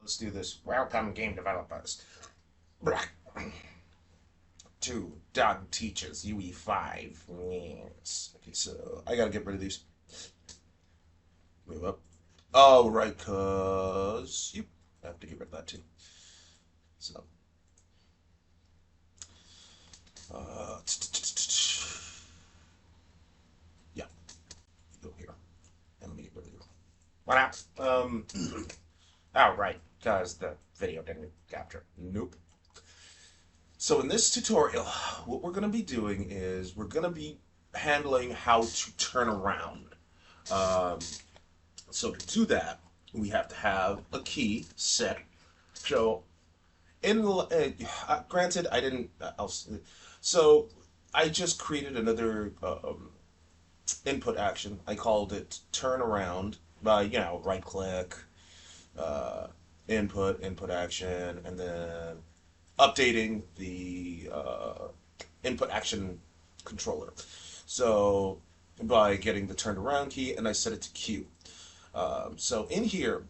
Let's do this. Welcome, game developers. To Doug teaches Ue5. Yes. Okay, so I gotta get rid of these. Move up. Oh, right, cause you have to get rid of that too. So, uh, yeah, go here, and let me get rid of you. What up? Oh, right, cause the video didn't capture. Nope. So in this tutorial, what we're going to be doing is we're going to be handling how to turn around. Um, so to do that, we have to have a key set. So granted, I didn't. So I just created another input action. I called it turn around by right click, uh, input action, and then updating the input action controller. So by getting the turned around key and I set it to Q. So in here,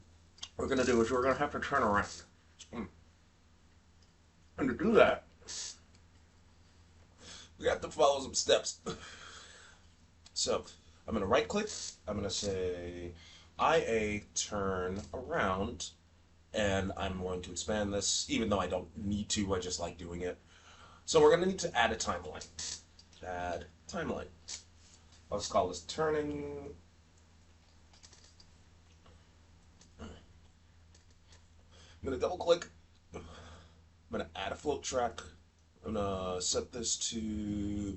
what we're going to do is we're going to have to turn around. And to do that, we have to follow some steps. So I'm going to right click. I'm going to say IA turn around. And I'm going to expand this, even though I don't need to, I just like doing it. So we're going to need to add a timeline. Add timeline. Let's call this turning. I'm going to double click. I'm going to add a float track. I'm going to set this to,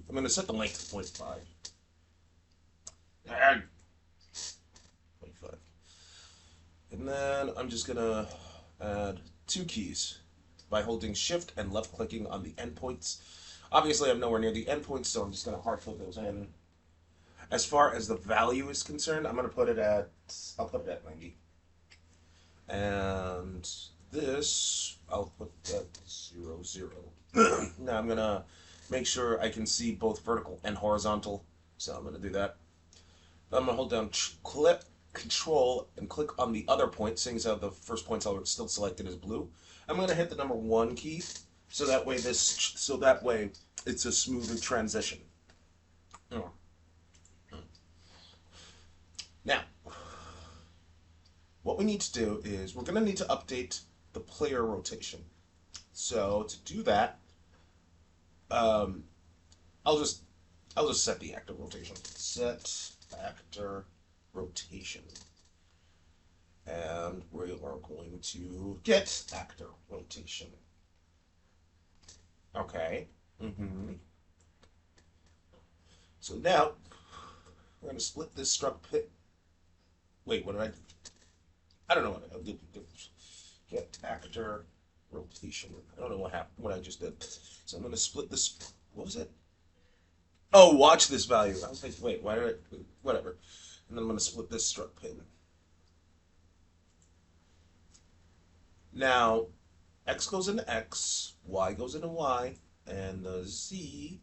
I'm going to set the length to 0.5. Add 0.5. And then I'm just going to add two keys by holding shift and left clicking on the endpoints. Obviously, I'm nowhere near the endpoints, so I'm just going to hard click those in. As far as the value is concerned, I'm going to put it at, I'll put it at 90. And this, I'll put at 0, 0. Now I'm going to make sure I can see both vertical and horizontal. So I'm going to do that. I'm going to hold down click, control, and click on the other point, seeing as how the first point's still selected as blue. I'm going to hit the number 1 key, so that way it's a smoother transition. Now, what we need to do is we're going to need to update the player rotation. So to do that, I'll just set the actor rotation. Set actor rotation. And we are going to get actor rotation. Okay. So now we're going to split this struck pit. Wait, what did I do? I don't know what I did. Get actor rotation. I don't know what happened. What I just did. So I'm going to split this. What was it? Oh, watch this value. I was like, wait, why did I? Whatever. And then I'm going to split this struck pin. Now, X goes into X, Y goes into Y, and the Z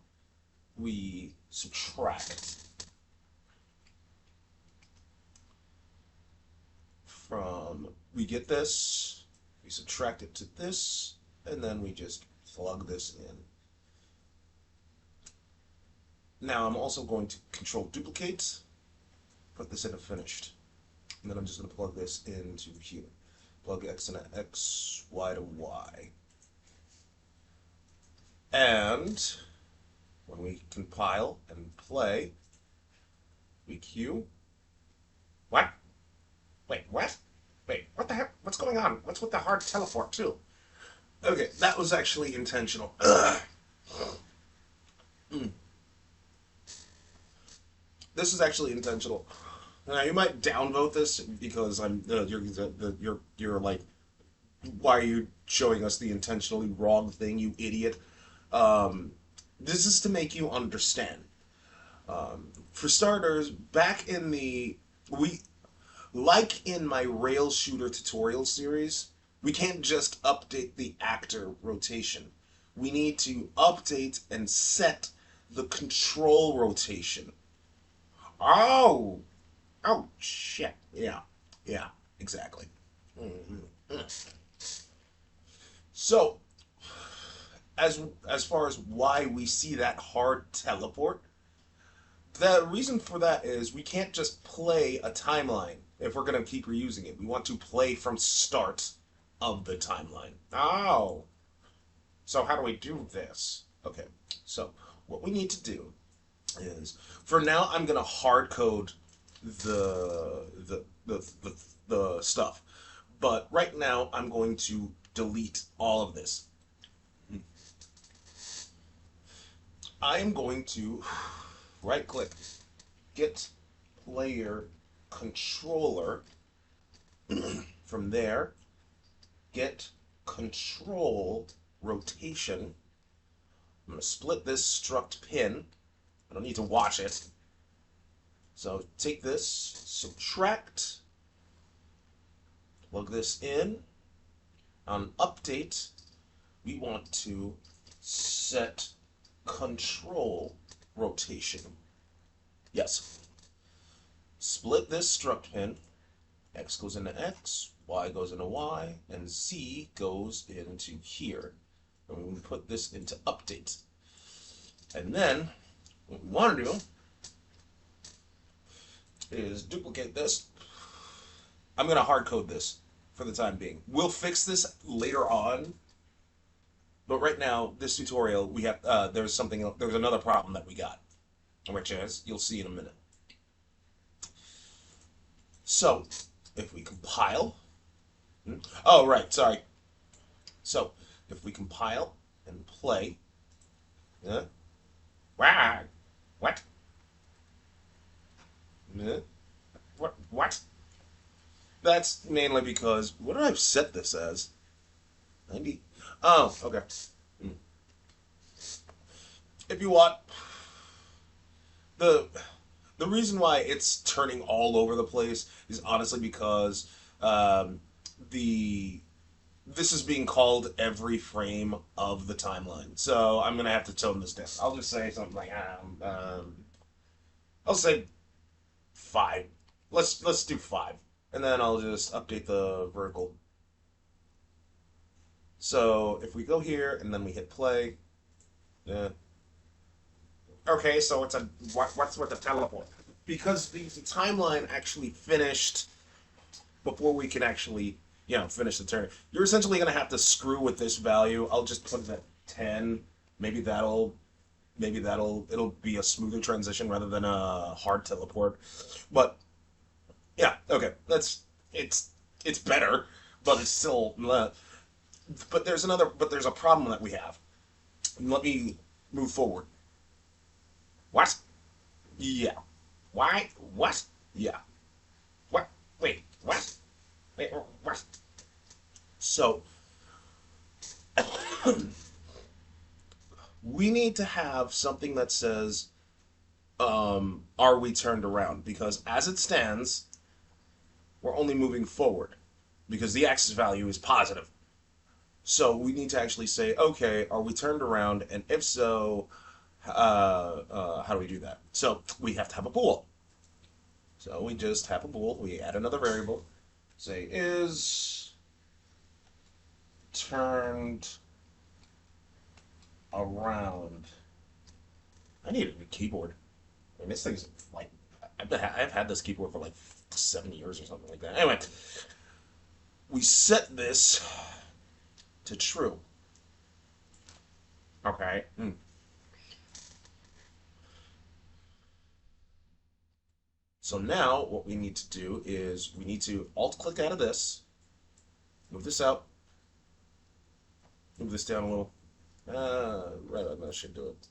we subtract from, we get this, we subtract it to this, and then we just plug this in. Now I'm also going to control duplicate, put this in a finished, and then I'm just going to plug this into here. Plug X into X, Y to Y. And when we compile and play, we Q. What? Wait, what? Wait, what the heck? What's going on? What's with the hard teleport, too? Okay, that was actually intentional. This is actually intentional. Now you might downvote this because you're like, why are you showing us the intentionally wrong thing, you idiot? This is to make you understand. For starters, back in like in my rail shooter tutorial series, we can't just update the actor rotation. We need to update and set the control rotation. Oh! Oh, shit. Yeah. Yeah, exactly. So, as as far as why we see that hard teleport, the reason for that is we can't just play a timeline if we're going to keep reusing it. We want to play from start of the timeline. Oh, so how do we do this? Okay, so what we need to do is, for now, I'm going to hard code the stuff, but right now I'm going to delete all of this. I am going to right click, get player controller. From there, get control rotation. I'm going to split this struct pin. I don't need to watch it. So take this, subtract, plug this in. On update, we want to set control rotation. Yes. Split this struct pin. X goes into X, Y goes into Y, and Z goes into here. And we put this into update. And then, what we want to do is duplicate this. I'm going to hard code this for the time being. We'll fix this later on. But right now, this tutorial, we have there's another problem that we got, which is, you'll see in a minute. So, if we compile, oh right, sorry. So, if we compile and play, wow, what? What? That's mainly because, what did I set this as? 90. Oh, okay. If you want, the the reason why it's turning all over the place is honestly because the this is being called every frame of the timeline. So I'm gonna have to tone this down. I'll just say something like I'll say 5. Let's do 5, and then I'll just update the vertical. So if we go here and then we hit play, yeah. Okay, so it's a what's with the teleport? Because the timeline actually finished before we can actually, finish the turn. You're essentially gonna have to screw with this value. I'll just put it at 10. Maybe it'll be a smoother transition rather than a hard teleport. But yeah, okay, it's better, but it's still. But there's a problem that we have. Let me move forward. What? Yeah. Why? What? Yeah. What? Wait. What? Wait. What? So we need to have something that says, "Are we turned around?" Because as it stands, we're only moving forward because the axis value is positive. So we need to actually say, "Okay, are we turned around?" And if so, how do we do that? So we have to have a bool. So we just have a bool. We add another variable. Say is turned around. I need a new keyboard. I mean, this thing's like I've had this keyboard for like 7 years or something like that. Anyway, we set this to true. Okay. So now what we need to do is we need to alt click out of this, move this out, move this down a little. Right, that should do it.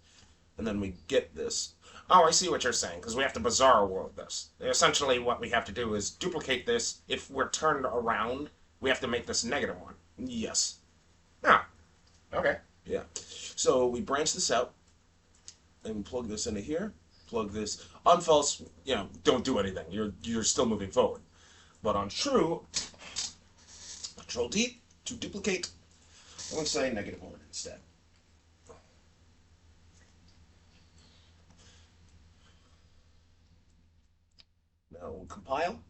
And then we get this. Oh, I see what you're saying, because we have to bizarre world this. Essentially, what we have to do is duplicate this. If we're turned around, we have to make this -1. Yes. Ah, okay. Yeah. So we branch this out and plug this into here. Plug this on false. Don't do anything. You're still moving forward. But on true, Control D to duplicate. I'm going to say -1 instead. Now we'll compile,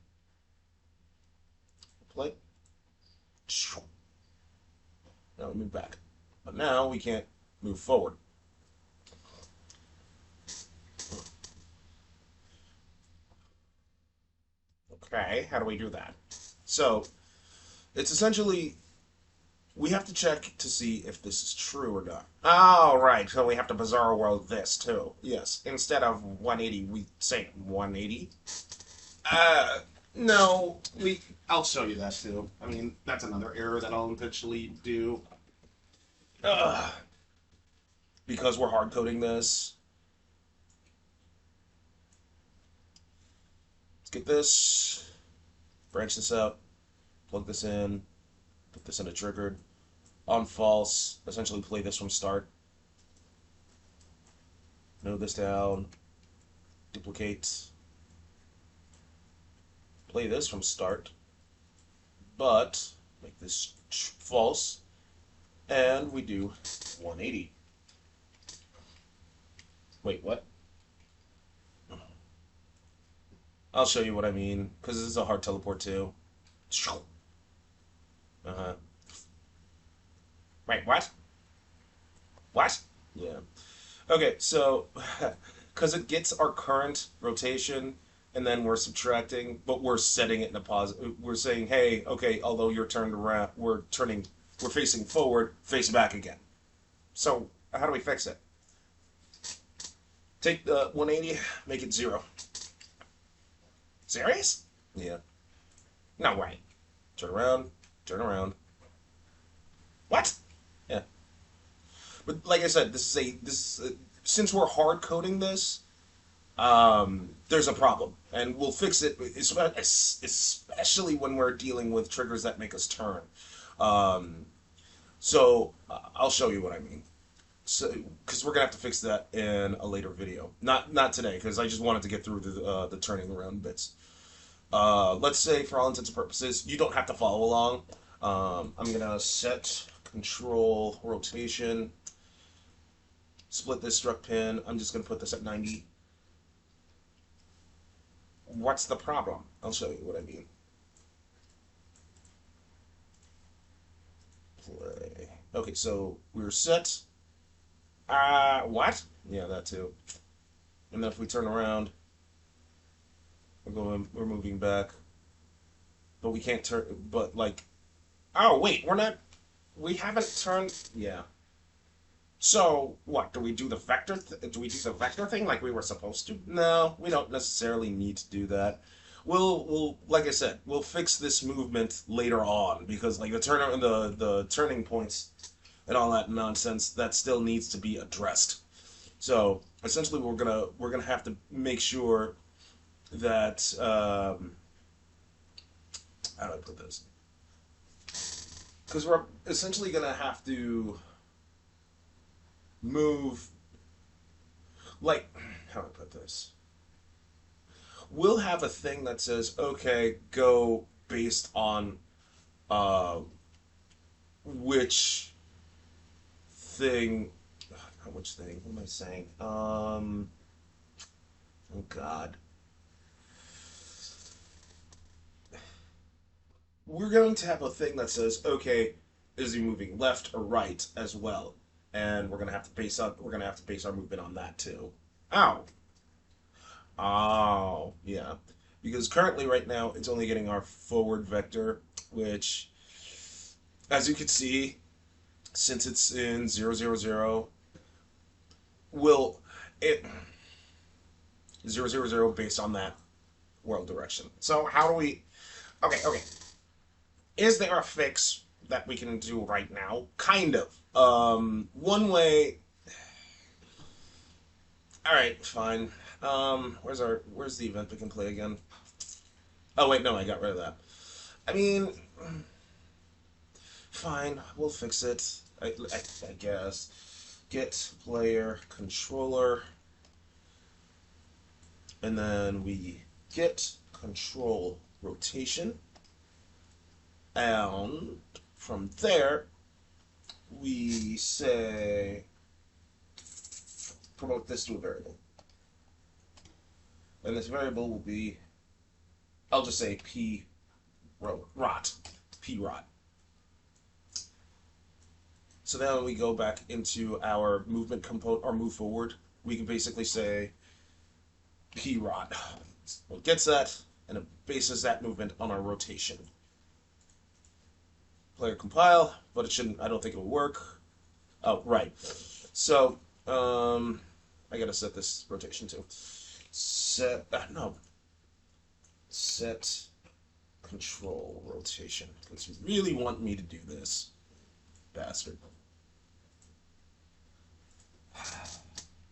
play. want to move back. But now we can't move forward. Okay, how do we do that? So it's essentially we have to check to see if this is true or not. Oh, right. So we have to bizarre world this too. Yes. Instead of 180, we say 180. Uh, no, we. I'll show you that too. I mean, that's another error that I'll eventually do. Ugh. Because we're hard coding this. Let's get this. Branch this out. Plug this in. Put this in a triggered. On false. Essentially play this from start. Node this down. Duplicate. Play this from start. But make this false. And we do 180. Wait, what? I'll show you what I mean, because this is a hard teleport too. Uh-huh. Wait, what? What? Yeah. Okay, so, because it gets our current rotation, and then we're subtracting, but we're setting it in a positive. We're saying, hey, okay, although you're turned around, we're facing forward, face back again. So, how do we fix it? Take the 180, make it 0. Serious? Yeah. No way. Turn around, turn around. What? Yeah. But like I said, since we're hard coding this, there's a problem, and we'll fix it, especially when we're dealing with triggers that make us turn. Um, I'll show you what I mean. So, because we're gonna have to fix that in a later video, not today, because I just wanted to get through the turning around bits. Let's say, for all intents and purposes, you don't have to follow along. I'm gonna set control rotation, split this struck pin. I'm just gonna put this at 90. What's the problem? I'll show you what I mean. Play. Okay, so we're set. What? Yeah, that too. And then if we turn around, we're moving back. But we can't turn, but like, oh, wait, we haven't turned, yeah. So, what, do we do the vector thing like we were supposed to? No, we don't necessarily need to do that. Like I said, we'll fix this movement later on, because like the turning points and all that nonsense, that still needs to be addressed. So essentially, we're gonna have to make sure that how do I put this? Because we're essentially gonna have to move, like, how do I put this? We'll have a thing that says, okay, go based on uh, which thing, not which thing, what am I saying? Oh God. We're going to have a thing that says, okay, is he moving left or right as well? And we're gonna have to base our movement on that too. Ow. Oh, yeah. Because currently, right now, it's only getting our forward vector, which, as you can see, since it's in 000, will it 000 based on that world direction. So how do we? Okay. Is there a fix that we can do right now? Kind of. One way. All right, fine. Where's the event we can play again? Oh wait, no, I got rid of that. I mean, fine, we'll fix it. I guess. Get player controller, and then we get control rotation, and from there we say promote this to a variable, and this variable will be, I'll just say p rot. So now when we go back into our movement component or move forward, we can basically say P rot. Well, it gets that and it bases that movement on our rotation. Player compile, but it shouldn't. I don't think it will work. Oh, right. So, I gotta set this rotation too. Set no. Set control rotation because you really want me to do this, bastard.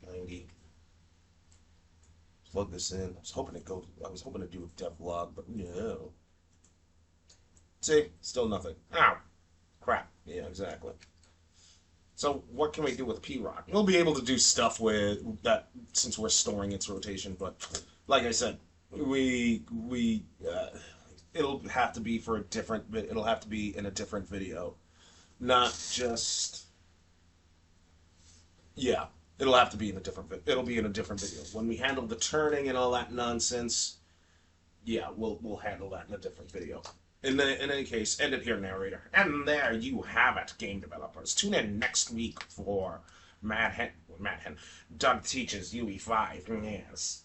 90. Plug this in. I was hoping to do a dev log, but no. See, still nothing. Ow, crap. Yeah, exactly. So what can we do with P-Rock? We'll be able to do stuff with that since we're storing its rotation, but like I said, we it'll have to be for a different. It'll have to be in a different video, not just yeah. It'll have to be in a different. It'll be in a different video when we handle the turning and all that nonsense. Yeah, we'll handle that in a different video. In any case, end it here, narrator. And there you have it, game developers. Tune in next week for Mad Hen. Doug teaches Ue5. Yes.